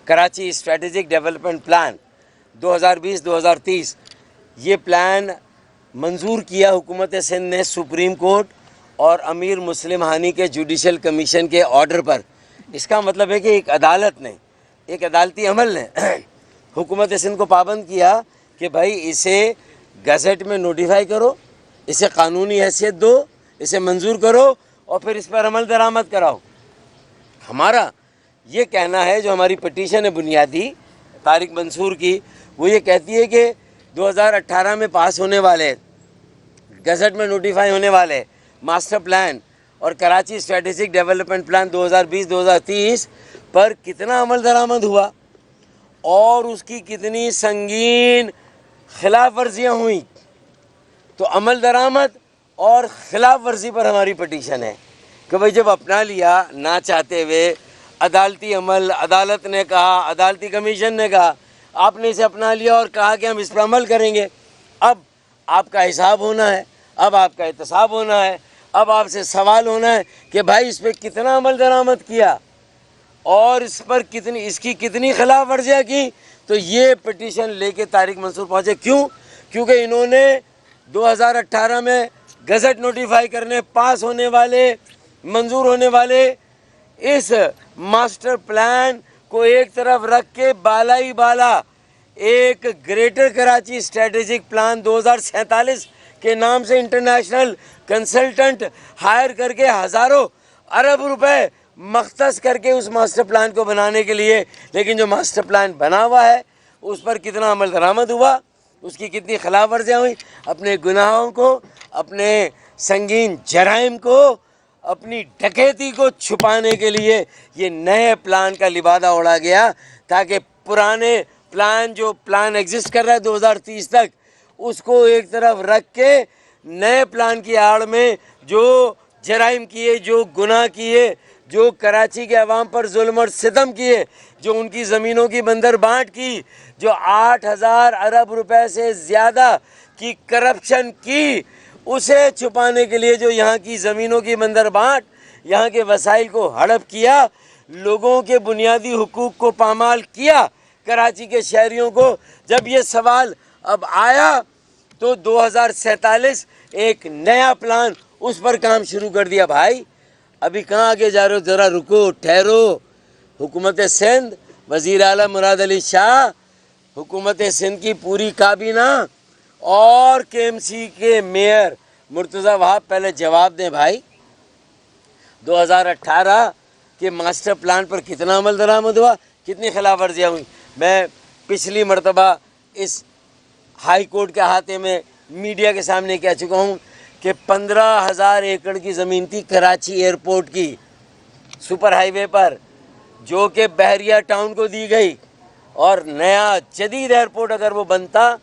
Karachi strategic development plan 2020-2030 یہ plan منظور کیا حکومت سندھ نے سپریم کورٹ اور امیر مسلم ہانی کے جوڈیشل کمیشن کے آرڈر پر۔ اس کا مطلب ہے کہ ایک عدالت نے، ایک عدالتی عمل نے حکومت سندھ کو پابند کیا کہ بھائی اسے گزٹ میں نوٹیفائی کرو، اسے قانونی حیثیت دو، اسے منظور کرو اور پھر اس پر عمل درآمد کراؤ۔ ہمارا یہ کہنا ہے، جو ہماری پٹیشن ہے بنیادی طارق منصور کی، وہ یہ کہتی ہے کہ 2018 میں پاس ہونے والے، گزٹ میں نوٹیفائی ہونے والے ماسٹر پلان اور کراچی اسٹریٹجک ڈیولپمنٹ پلان 2020-2030 پر کتنا عمل درآمد ہوا اور اس کی کتنی سنگین خلاف ورزیاں ہوئیں۔ تو عمل درآمد اور خلاف ورزی پر ہماری پٹیشن ہے کہ بھئی جب اپنا لیا نہ چاہتے ہوئے، عدالتی عمل، عدالت نے کہا، عدالتی کمیشن نے کہا، آپ نے اسے اپنا لیا اور کہا کہ ہم اس پر عمل کریں گے، اب آپ کا حساب ہونا ہے، اب آپ کا احتساب ہونا ہے، اب آپ سے سوال ہونا ہے کہ بھائی اس پہ کتنا عمل درآمد کیا اور اس پر کتنی، اس کی کتنی خلاف ورزیاں کی۔ تو یہ پٹیشن لے کے طارق منصور پہنچے۔ کیوں؟ کیونکہ انہوں نے 2018 میں گزٹ نوٹیفائی کرنے، پاس ہونے والے، منظور ہونے والے اس ماسٹر پلان کو ایک طرف رکھ کے بالائی بالا ایک گریٹر کراچی اسٹریٹجک پلان 2047 کے نام سے انٹرنیشنل کنسلٹنٹ ہائر کر کے ہزاروں ارب روپے مختص کر کے اس ماسٹر پلان کو بنانے کے لیے، لیکن جو ماسٹر پلان بنا ہوا ہے اس پر کتنا عمل درآمد ہوا، اس کی کتنی خلاف ورزیاں ہوئیں، اپنے گناہوں کو، اپنے سنگین جرائم کو، اپنی ڈکیتی کو چھپانے کے لیے یہ نئے پلان کا لبادہ اڑا گیا، تاکہ پرانے پلان، جو پلان ایگزسٹ کر رہا ہے 2030 تک، اس کو ایک طرف رکھ کے نئے پلان کی آڑ میں جو جرائم کیے، جو گناہ کیے، جو کراچی کے عوام پر ظلم اور ستم کیے، جو ان کی زمینوں کی بندر بانٹ کی، جو 8,000 ارب روپے سے زیادہ کی کرپشن کی، اسے چھپانے کے لیے جو یہاں کی زمینوں کی بندر بانٹ، یہاں کے وسائل کو ہڑپ کیا، لوگوں کے بنیادی حقوق کو پامال کیا، کراچی کے شہریوں کو، جب یہ سوال اب آیا تو 2047 ایک نیا پلان، اس پر کام شروع کر دیا۔ بھائی ابھی کہاں آگے جا رہے ہو؟ ذرا رکو، ٹھہرو۔ حکومت سندھ، وزیر اعلیٰ مراد علی شاہ، حکومت سندھ کی پوری کابینہ اور کے ایم سی کے میئر مرتضیٰ وہاب پہلے جواب دیں بھائی، 2018 کے ماسٹر پلان پر کتنا عمل درآمد ہوا، کتنی خلاف ورزیاں ہوئیں۔ میں پچھلی مرتبہ اس ہائی کورٹ کے احاطے میں میڈیا کے سامنے کہہ چکا ہوں کہ 15,000 ایکڑ کی زمین تھی کراچی ایئرپورٹ کی، سپر ہائی وے پر، جو کہ بحریہ ٹاؤن کو دی گئی، اور نیا جدید ایئرپورٹ اگر وہ بنتا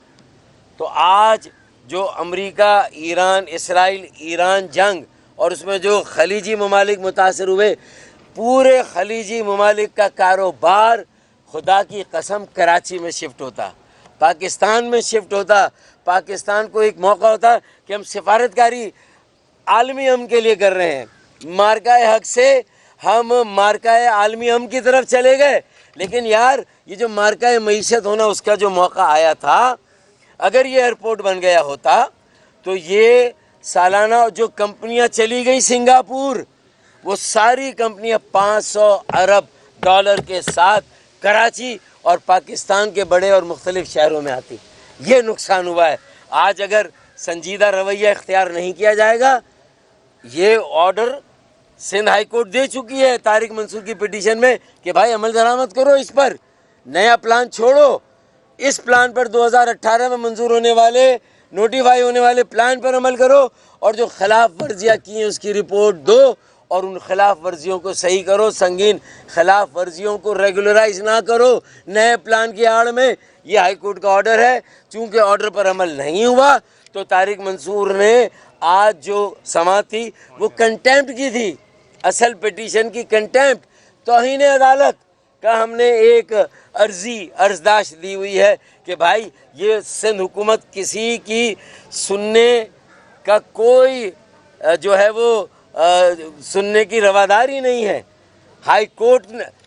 تو آج جو امریکہ، ایران، اسرائیل، ایران جنگ اور اس میں جو خلیجی ممالک متاثر ہوئے، پورے خلیجی ممالک کا کاروبار خدا کی قسم کراچی میں شفٹ ہوتا، پاکستان میں شفٹ ہوتا۔ پاکستان کو ایک موقع ہوتا کہ ہم سفارتکاری عالمی امن کے لیے کر رہے ہیں، مارکہ حق سے ہم مارکہ عالمی امن کی طرف چلے گئے، لیکن یار یہ جو مارکہ معیشت ہونا، اس کا جو موقع آیا تھا، اگر یہ ایئرپورٹ بن گیا ہوتا تو یہ سالانہ جو کمپنیاں چلی گئی سنگاپور، وہ ساری کمپنیاں 500 ارب ڈالر کے ساتھ کراچی اور پاکستان کے بڑے اور مختلف شہروں میں آتی۔ یہ نقصان ہوا ہے۔ آج اگر سنجیدہ رویہ اختیار نہیں کیا جائے گا، یہ آرڈر سندھ ہائی کورٹ دے چکی ہے طارق منصور کی پٹیشن میں کہ بھائی عمل درآمد کرو، اس پر نیا پلان چھوڑو، اس پلان پر 2018 میں منظور ہونے والے، نوٹیفائی ہونے والے پلان پر عمل کرو، اور جو خلاف ورزیاں کی ہیں اس کی رپورٹ دو اور ان خلاف ورزیوں کو صحیح کرو، سنگین خلاف ورزیوں کو ریگولرائز نہ کرو نئے پلان کی آڑ میں۔ یہ ہائی کورٹ کا آرڈر ہے۔ چونکہ آرڈر پر عمل نہیں ہوا تو طارق منصور نے آج جو سماعت تھی وہ کنٹیمپٹ کی تھی، اصل پٹیشن کی کنٹیمپٹ، توہین عدالت کا ہم نے ایک عرضداشت دی ہوئی ہے کہ بھائی یہ سندھ حکومت کسی کی سننے کا کوئی جو ہے وہ سننے کی رواداری نہیں ہے۔ ہائی کورٹ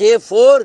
K4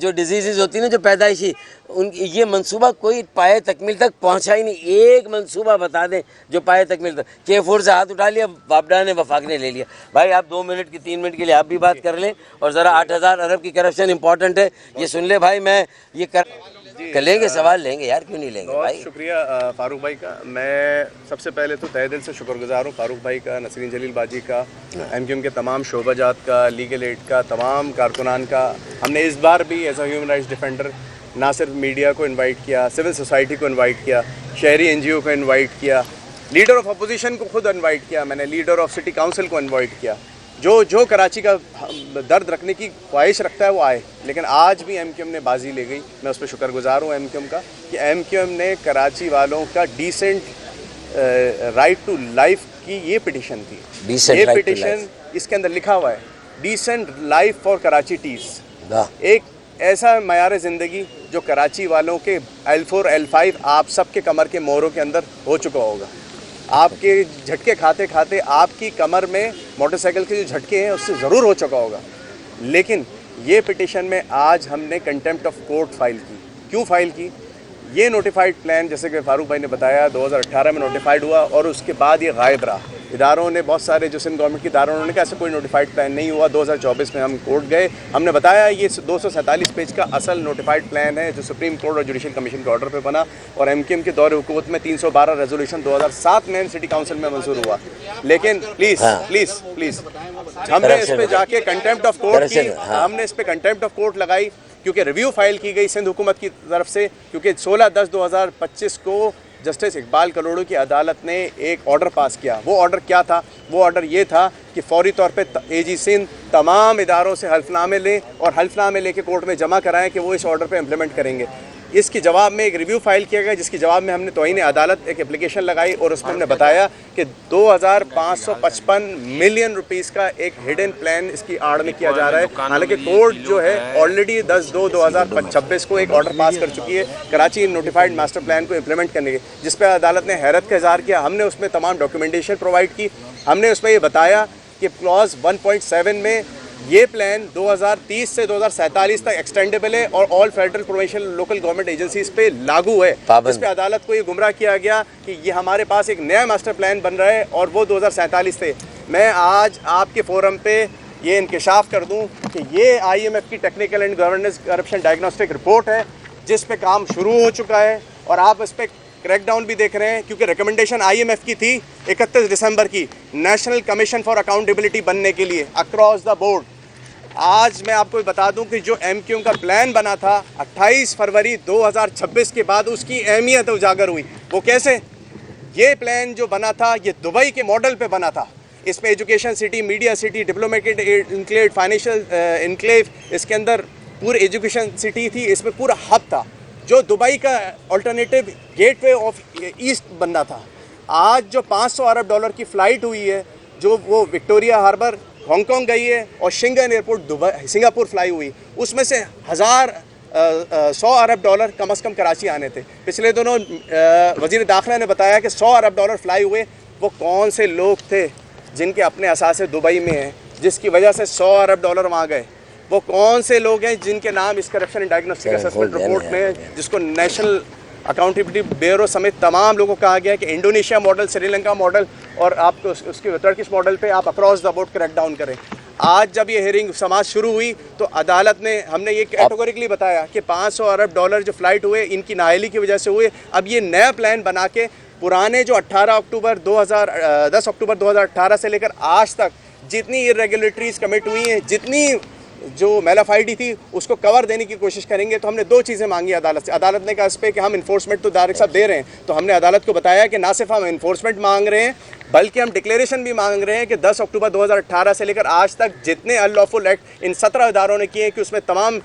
جو ڈیزیزز ہوتی ہیں نا جو پیدائشی, ان یہ منصوبہ کوئی پائے تکمیل تک پہنچا ہی نہیں. ایک منصوبہ بتا دیں جو پائے تکمیل تک. K4 سے ہاتھ اٹھا لیا, وابڈا نے وفاق نے لے لیا. بھائی آپ 2 منٹ کی 3 منٹ کے لیے آپ بھی بات کر لیں, اور ذرا 8,000 ارب کی کرپشن امپورٹنٹ ہے یہ سن لے بھائی. میں یہ لیں گے, سوال لیں گے یار, کیوں نہیں لیں گے بھائی. بہت شکریہ فاروق بھائی کا. میں سب سے پہلے تو تہہ دل سے شکر گزار ہوں فاروق بھائی کا, نسرین جلیل باجی کا, MQM کے تمام شعبہ جات کا, لیگل ایڈ کا, تمام کارکنان کا. ہم نے اس بار بھی as a human rights defender نہ صرف میڈیا کو انوائٹ کیا, سول سوسائٹی کو انوائٹ کیا, شہری NGO کو انوائٹ کیا, لیڈر آف اپوزیشن کو خود انوائٹ کیا, میں نے لیڈر آف سٹی کاؤنسل کو انوائٹ کیا. جو کراچی کا درد رکھنے کی خواہش رکھتا ہے وہ آئے. لیکن آج بھی MQM نے بازی لے گئی. میں اس پہ شکر گزار ہوں MQM کا کہ MQM نے کراچی والوں کا ڈیسنٹ رائٹ ٹو لائف کی یہ پٹیشن تھی. یہ پٹیشن اس کے اندر لکھا ہوا ہے ڈیسنٹ لائف فار کراچی ٹیز. ایک ایسا معیار زندگی جو کراچی والوں کے L4 L5 آپ سب کے کمر کے موروں کے اندر ہو چکا ہوگا. آپ کے جھٹکے کھاتے کھاتے آپ کی کمر میں موٹر سائیکل کے جو جھٹکے ہیں اس سے ضرور ہو چکا ہوگا. لیکن یہ پٹیشن میں آج ہم نے کنٹیمپٹ آف کورٹ فائل کی. کیوں فائل کی؟ یہ نوٹیفائڈ پلان جیسے کہ فاروق بھائی نے بتایا 2018 میں نوٹیفائڈ ہوا اور اس کے بعد یہ غائب رہا. اداروں نے بہت سارے جو سندھ گورنمنٹ کے اداروں نے کہا ایسا کوئی نوٹیفائڈ پلان نہیں ہوا. 2024 میں ہم کورٹ گئے, ہم نے بتایا یہ 247 پیج کا اصل نوٹیفائڈ پلان ہے جو سپریم کورٹ اور جوڈیشل کمیشن کے آرڈر پہ بنا, اور MQM کے دور حکومت میں 312 ریزولوشن 2007 میں سٹی کاؤنسل میں منظور ہوا. لیکن پلیز ہم نے اس پہ جا کے کنٹیمپٹ آف کورٹ کی, ہم نے اس پہ کنٹیمپٹ آف کورٹ لگائی کیونکہ ریویو فائل کی گئی سندھ حکومت کی طرف سے, کیونکہ 16/10/2025 کو جسٹس اقبال کروڑو کی عدالت نے ایک آرڈر پاس کیا. وہ آرڈر کیا تھا؟ وہ آرڈر یہ تھا کہ فوری طور پہ AG سندھ تمام اداروں سے حلف نامے لیں اور حلف نامے لے کے کورٹ میں جمع کرائیں کہ وہ اس آرڈر پہ امپلیمنٹ کریں گے. اس کے جواب میں ایک ریویو فائل کیا گیا جس کے جواب میں ہم نے توہین عدالت ایک اپلیکیشن لگائی اور اس میں ہم نے بتایا کہ 2,555 ملین روپیز کا ایک ہڈن پلان اس کی آڑ میں کیا جا رہا ہے. حالانکہ کورٹ جو ہے آلریڈی 10/2/2026 کو ایک آرڈر پاس کر چکی ہے کراچی نوٹیفائڈ ماسٹر پلان کو امپلیمنٹ کرنے کے, جس پہ عدالت نے حیرت کا اظہار کیا. ہم نے اس میں تمام ڈاکیومنٹیشن پرووائڈ کی. ہم نے اس میں یہ بتایا کہ کلوز 1.7 میں یہ پلان 2030 سے 2047 تک ایکسٹینڈیبل ہے اور all federal provincial local government agencies پہ لاگو ہے. اس پہ عدالت کو یہ گمراہ کیا گیا کہ یہ ہمارے پاس ایک نیا ماسٹر پلان بن رہا ہے اور وہ 2047 تھے. میں آج آپ کے فورم پہ یہ انکشاف کر دوں کہ یہ IMF کی technical and governance corruption diagnostic report ہے جس پہ کام شروع ہو چکا ہے, اور آپ اس پہ کریک ڈاؤن بھی دیکھ رہے ہیں کیونکہ ریکمنڈیشن IMF کی تھی 31 دسمبر کی نیشنل کمیشن فار اکاؤنٹیبلٹی بننے کے لیے اکراس دا بورڈ. آج میں آپ کو بتا دوں کہ جو MQM کا پلان بنا تھا 28 فروری 2026 کے بعد اس کی اہمیت اجاگر ہوئی. وہ کیسے؟ یہ پلان جو بنا تھا یہ دبئی کے ماڈل پہ بنا تھا. اس میں education city, media city, diplomatic enclave, financial enclave, اس کے اندر پورے ایجوکیشن سٹی تھی, اس میں پورا ہب تھا جو دبئی کا alternative gateway of east بننا تھا. آج جو $500 ارب کی فلائٹ ہوئی ہے جو وہ وکٹوریا ہاربر ہانگ کانگ گئی ہے اور شنگن ایئرپورٹ سنگاپور فلائی ہوئی, اس میں سے 1,100 ارب ڈالر کم از کم کراچی آنے تھے. پچھلے دنوں وزیر داخلہ نے بتایا کہ 100 ارب ڈالر فلائی ہوئے. وہ کون سے لوگ تھے جن کے اپنے اثاثے دبئی میں ہیں جس کی وجہ سے 100 ارب ڈالر وہاں گئے؟ وہ کون سے لوگ ہیں جن کے نام اس corruption and diagnostic assessment report میں, جس کو نیشنل اکاؤنٹیبلٹی بیورو سمیت تمام لوگوں کو کہا گیا کہ Indonesia model, Sri Lanka model اور آپ کو اس کے ٹرکش ماڈل پہ آپ across the board crack down کریں. آج جب یہ ہیئرنگ سماعت شروع ہوئی تو عدالت نے, ہم نے یہ کیٹیگوریکلی بتایا کہ 500 ارب ڈالر جو فلائٹ ہوئے ان کی نااہلی کی وجہ سے ہوئے. اب یہ نیا پلان بنا کے پرانے جو 10 اکتوبر 2018 سے لے کر آج تک جتنی ارریگولیٹریز کمٹ ہوئی ہیں, جتنی جو میلافائڈی تھی اس کو کور دینے کی کوشش کریں گے. تو ہم نے 2 چیزیں مانگی عدالت سے. عدالت نے کہا اس پہ کہ ہم انفورسمنٹ تو ڈائریکٹ صاحب دے رہے ہیں, تو ہم نے عدالت کو بتایا کہ نہ صرف ہم انفورسمنٹ مانگ رہے ہیں بلکہ ہم ڈکلیریشن بھی مانگ رہے ہیں کہ 10 اکتوبر 2018 سے لے کر آج تک جتنے انلافل ایکٹ ان 17 اداروں نے کیے ہیں کہ اس میں تمام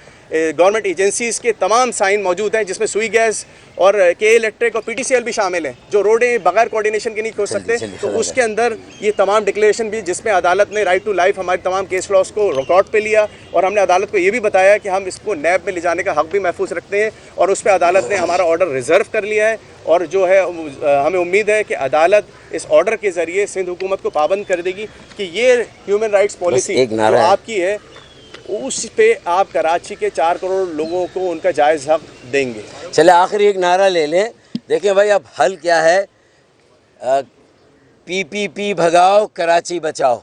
گورنمنٹ ایجنسیز کے تمام سائن موجود ہیں, جس میں سوئی گیس اور کے الیکٹرک اور PTCL بھی شامل ہیں, جو روڈیں بغیر کوارڈینیشن کے نہیں کھول سکتے. تو اس کے اندر یہ تمام ڈکلیریشن بھی, جس میں عدالت نے رائٹ ٹو لائف ہمارے تمام کیس فلاس کو ریکارڈ پہ لیا, اور ہم نے عدالت کو یہ بھی بتایا کہ ہم اس کو نیب میں لے جانے کا حق بھی محفوظ رکھتے ہیں, اور اس پہ عدالت نے ہمارا آرڈر ریزرو کر لیا ہے. اور جو ہے ہمیں امید ہے کہ عدالت اس آرڈر کے ذریعے سندھ حکومت کو پابند کر دے گی کہ یہ ہیومن رائٹس پالیسی جو آپ کی ہے اس پہ آپ کراچی کے 4 کروڑ لوگوں کو ان کا جائز حق دیں گے. چلے آخری ایک نعرہ لے لیں. دیکھیں بھائی اب حل کیا ہے. پی پی پی بھگاؤ کراچی بچاؤ.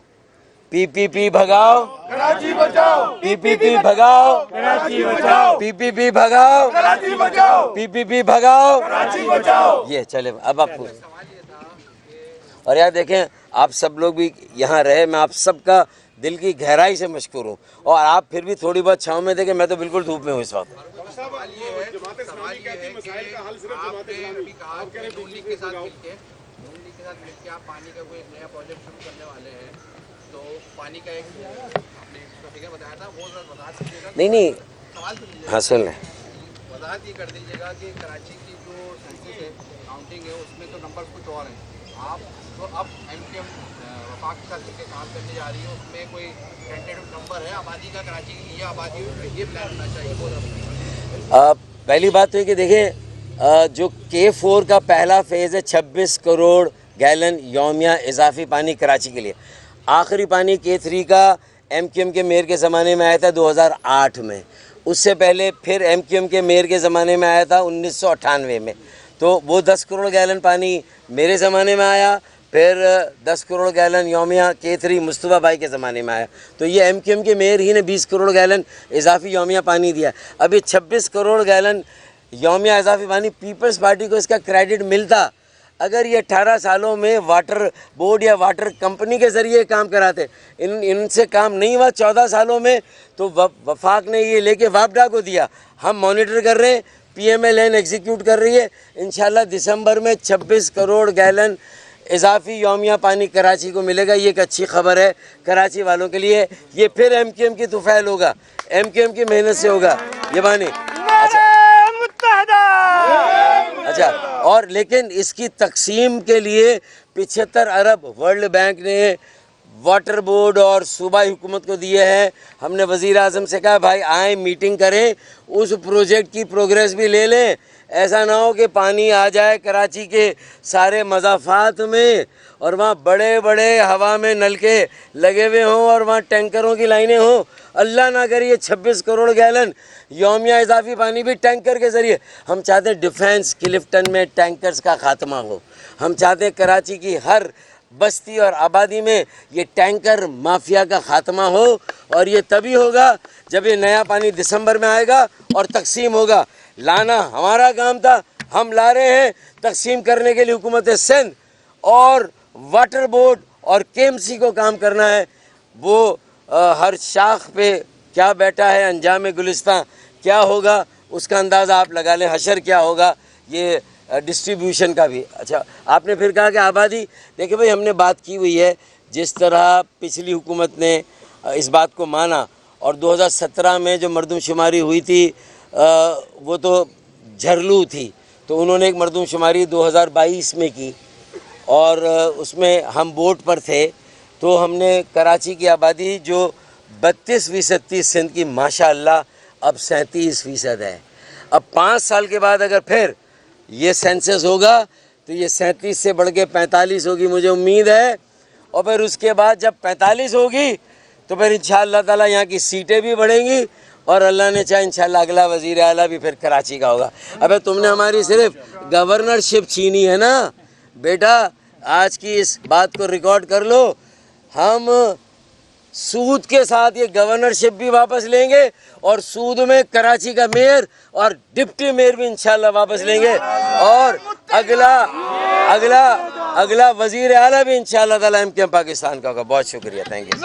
پی پی پی بھگاؤ کراچی بچاؤ. پی پی پی بھگاؤ کراچی بچاؤ. پی پی پی بھگاؤ کراچی بچاؤ. پی پی پی بھگاؤ. کراچی بچاؤ. یہ چلے اب آپ اور یار دیکھیں آپ سب لوگ بھی یہاں رہے, میں آپ سب کا دل کی گہرائی سے مشکور ہوں. اور آپ پھر بھی تھوڑی بہت چھاؤں میں دیکھیں, میں تو بالکل دھوپ میں ہوں اس وقت. آپ پانی کا کوئی نیا پروجیکٹ شروع کرنے والے ہیں تو پانی کا ایک آپ نے اس کا فگر بتایا تھا, وہ وضاحت کیجیے گا. نہیں سوال سن لیجیے, ہاں سن لیں. وضاحت یہ کر دیجیے گا کہ کراچی کی جو سینسس ہے, کاؤنٹنگ ہے, اس میں تو نمبر کچھ اور ہیں. آپ جو اب ایم کیو ایم وفاق کے ساتھ مل کے کام کرنے جا رہی ہے, اس میں کوئی ٹینٹیو نمبر ہے آبادی کا کراچی کی, یہ آبادی یہ پلان ہونا چاہیے. وہ پہلی بات تو ہے کہ دیکھیں جو K4 کا پہلا فیز ہے 26 کروڑ گیلن یومیہ اضافی پانی کراچی کے لیے. آخری پانی K3 کا ایم کیو ایم کے میئر کے زمانے میں آیا تھا 2008 میں. اس سے پہلے پھر ایم کیو ایم کے میئر کے زمانے میں آیا تھا 1998 میں. تو وہ 10 کروڑ گیلن پانی میرے زمانے میں آیا, پھر 10 کروڑ گیلن یومیہ K3 مصطفیٰ بھائی کے زمانے میں آیا. تو یہ ایم کیو ایم کے میئر ہی نے 20 کروڑ گیلن اضافی یومیہ پانی دیا. اب یہ 26 کروڑ گیلن یومیہ اضافی پانی پیپلز پارٹی کو اس کا کریڈٹ ملتا اگر یہ 18 سالوں میں واٹر بورڈ یا واٹر کمپنی کے ذریعے کام کراتے. ان سے کام نہیں ہوا 14 سالوں میں, تو وفاق نے یہ لے کے واپڈا کو دیا. ہم مانیٹر کر رہے ہیں, پی ایم ایل این ایگزیکیوٹ کر رہی ہے. انشاءاللہ دسمبر میں 26 کروڑ گیلن اضافی یومیہ پانی کراچی کو ملے گا. یہ ایک اچھی خبر ہے کراچی والوں کے لیے. یہ پھر ایم کیو ایم کی طفیل ہوگا, ایم کیو ایم کی محنت سے ہوگا یہ پانی. اچھا اور لیکن اس کی تقسیم کے لیے 75 ارب ورلڈ بینک نے واٹر بورڈ اور صوبائی حکومت کو دیے ہیں. ہم نے وزیر اعظم سے کہا بھائی آئیں میٹنگ کریں, اس پروجیکٹ کی پروگریس بھی لے لیں. ایسا نہ ہو کہ پانی آ جائے کراچی کے سارے مضافات میں اور وہاں بڑے بڑے ہوا میں نلکے لگے ہوئے ہوں اور وہاں ٹینکروں کی لائنیں ہوں. اللہ نہ کرے یہ 26 کروڑ گیلن یومیہ اضافی پانی بھی ٹینکر کے ذریعے. ہم چاہتے ہیں ڈیفینس کلفٹن میں ٹینکرز کا خاتمہ ہو. ہم چاہتے ہیں کراچی کی ہر بستی اور آبادی میں یہ ٹینکر مافیا کا خاتمہ ہو. اور یہ تبھی ہوگا جب یہ نیا پانی دسمبر میں آئے گا اور تقسیم ہوگا. لانا ہمارا کام تھا, ہم لا رہے ہیں. تقسیم کرنے کے لیے حکومت سندھ اور واٹر بورڈ اور KMC کو کام کرنا ہے. وہ ہر شاخ پہ کیا بیٹھا ہے, انجام گلستان کیا ہوگا اس کا اندازہ آپ لگا لیں. حشر کیا ہوگا یہ ڈسٹریبیوشن کا بھی. اچھا آپ نے پھر کہا کہ آبادی, دیکھیں بھائی ہم نے بات کی ہوئی ہے. جس طرح پچھلی حکومت نے اس بات کو مانا اور 2017 میں جو مردم شماری ہوئی تھی وہ تو جھرلو تھی, تو انہوں نے ایک مردم شماری 2022 میں کی اور اس میں ہم بورڈ پر تھے. تو ہم نے کراچی کی آبادی جو 32% تھی سندھ کی, ماشاءاللہ اب 37% ہے. اب 5 سال کے بعد اگر پھر یہ سینسس ہوگا تو یہ 37 سے بڑھ کے 45 ہوگی مجھے امید ہے. اور پھر اس کے بعد جب 45 ہوگی تو پھر انشاءاللہ تعالیٰ یہاں کی سیٹیں بھی بڑھیں گی اور اللہ نے چاہے انشاءاللہ اگلا وزیر اعلیٰ بھی پھر کراچی کا ہوگا. ابے تم نے ہماری صرف گورنرشپ چھینی ہے نا بیٹا. آج کی اس بات کو ریکارڈ کر لو, ہم سود کے ساتھ یہ گورنرشپ بھی واپس لیں گے اور سود میں کراچی کا میئر اور ڈپٹی میئر بھی انشاءاللہ واپس لیں گے. اور اگلا وزیر اعلیٰ بھی انشاءاللہ تعالیٰ ایم کیو ایم پاکستان کا ہوگا. بہت شکریہ, تھینک یو.